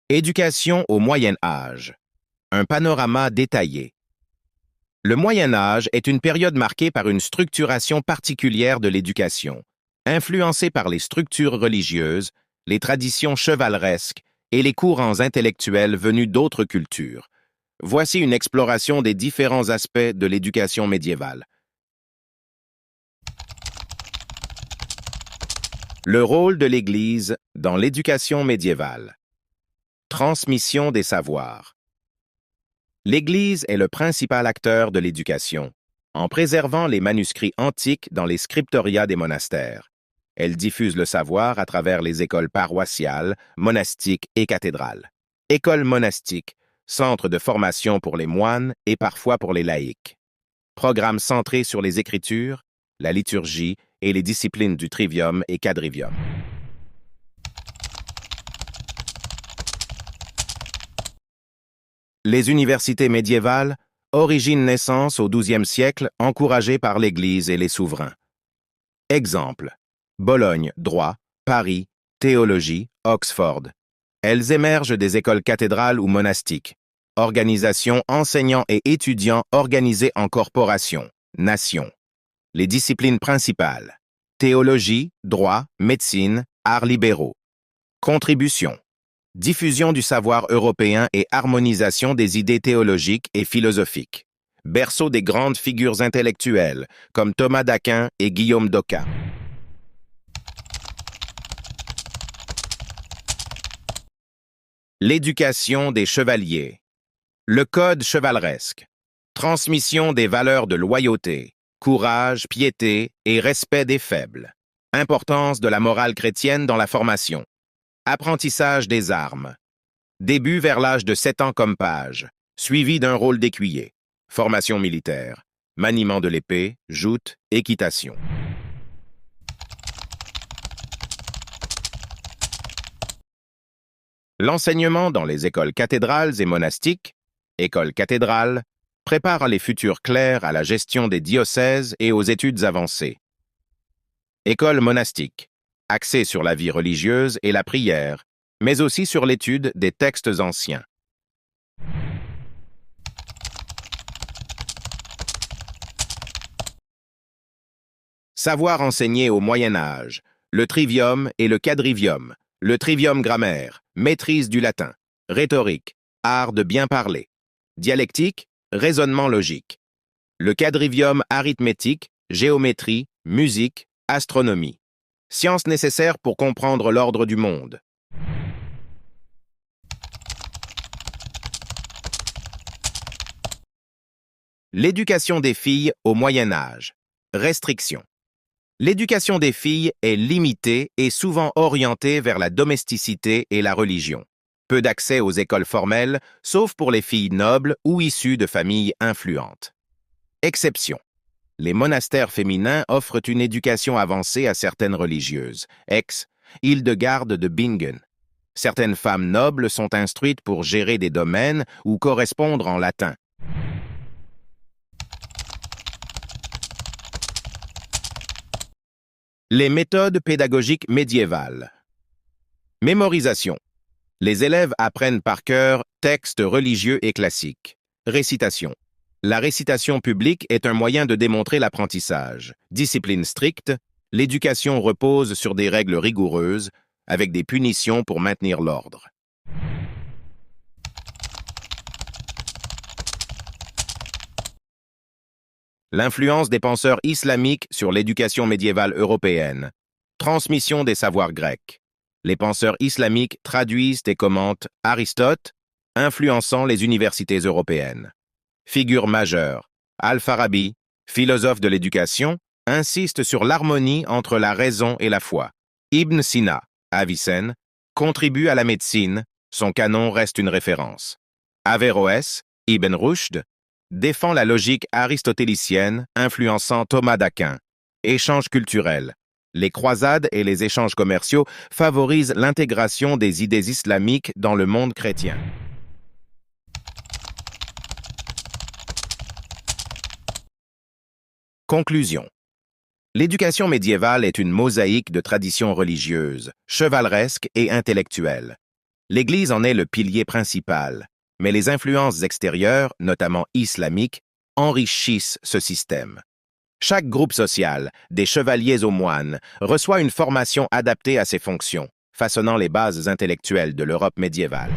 Éducation au Moyen Âge. Un panorama détaillé. Le Moyen Âge est une période marquée par une structuration particulière de l'éducation, influencée par les structures religieuses, les traditions chevaleresques et les courants intellectuels venus d'autres cultures. Voici une exploration des différents aspects de l'éducation médiévale. Le rôle de l'Église dans l'éducation médiévale. Transmission des savoirs. L'Église est le principal acteur de l'éducation, en préservant les manuscrits antiques dans les scriptoria des monastères. Elle diffuse le savoir à travers les écoles paroissiales, monastiques et cathédrales. Écoles monastiques, centre de formation pour les moines et parfois pour les laïcs. Programme centré sur les Écritures, la liturgie et les disciplines du trivium et quadrivium. Les universités médiévales, origine-naissance au XIIe siècle, encouragées par l'Église et les souverains. Exemple: Bologne, droit; Paris, théologie; Oxford. Elles émergent des écoles cathédrales ou monastiques. Organisation enseignants et étudiants organisés en corporations, nations. Les disciplines principales: théologie, droit, médecine, arts libéraux. Contribution: diffusion du savoir européen et harmonisation des idées théologiques et philosophiques. Berceau des grandes figures intellectuelles, comme Thomas d'Aquin et Guillaume d'Occam. L'éducation des chevaliers. Le code chevaleresque. Transmission des valeurs de loyauté, courage, piété et respect des faibles. Importance de la morale chrétienne dans la formation. Apprentissage des armes. Début vers l'âge de 7 ans comme page, suivi d'un rôle d'écuyer. Formation militaire. Maniement de l'épée, joute, équitation. L'enseignement dans les écoles cathédrales et monastiques, écoles cathédrales, prépare les futurs clercs à la gestion des diocèses et aux études avancées. École monastique, axée sur la vie religieuse et la prière, mais aussi sur l'étude des textes anciens. Savoir enseigner au Moyen Âge, le trivium et le quadrivium, le trivium grammaire, maîtrise du latin, rhétorique, art de bien parler, dialectique, raisonnement logique, le quadrivium arithmétique, géométrie, musique, astronomie, sciences nécessaires pour comprendre l'ordre du monde. L'éducation des filles au Moyen Âge. Restrictions. L'éducation des filles est limitée et souvent orientée vers la domesticité et la religion. Peu d'accès aux écoles formelles, sauf pour les filles nobles ou issues de familles influentes. Exception. Les monastères féminins offrent une éducation avancée à certaines religieuses. Ex, Hildegarde de Bingen. Certaines femmes nobles sont instruites pour gérer des domaines ou correspondre en latin. Les méthodes pédagogiques médiévales. Mémorisation. Les élèves apprennent par cœur textes religieux et classiques. Récitation. La récitation publique est un moyen de démontrer l'apprentissage. Discipline stricte. L'éducation repose sur des règles rigoureuses, avec des punitions pour maintenir l'ordre. L'influence des penseurs islamiques sur l'éducation médiévale européenne. Transmission des savoirs grecs. Les penseurs islamiques traduisent et commentent Aristote, influençant les universités européennes. Figure majeure, Al-Farabi, philosophe de l'éducation, insiste sur l'harmonie entre la raison et la foi. Ibn Sina, Avicenne, contribue à la médecine, son canon reste une référence. Averroès, Ibn Rushd, défend la logique aristotélicienne, influençant Thomas d'Aquin. Échanges culturels. Les croisades et les échanges commerciaux favorisent l'intégration des idées islamiques dans le monde chrétien. Conclusion. L'éducation médiévale est une mosaïque de traditions religieuses, chevaleresques et intellectuelles. L'Église en est le pilier principal, mais les influences extérieures, notamment islamiques, enrichissent ce système. Chaque groupe social, des chevaliers aux moines, reçoit une formation adaptée à ses fonctions, façonnant les bases intellectuelles de l'Europe médiévale.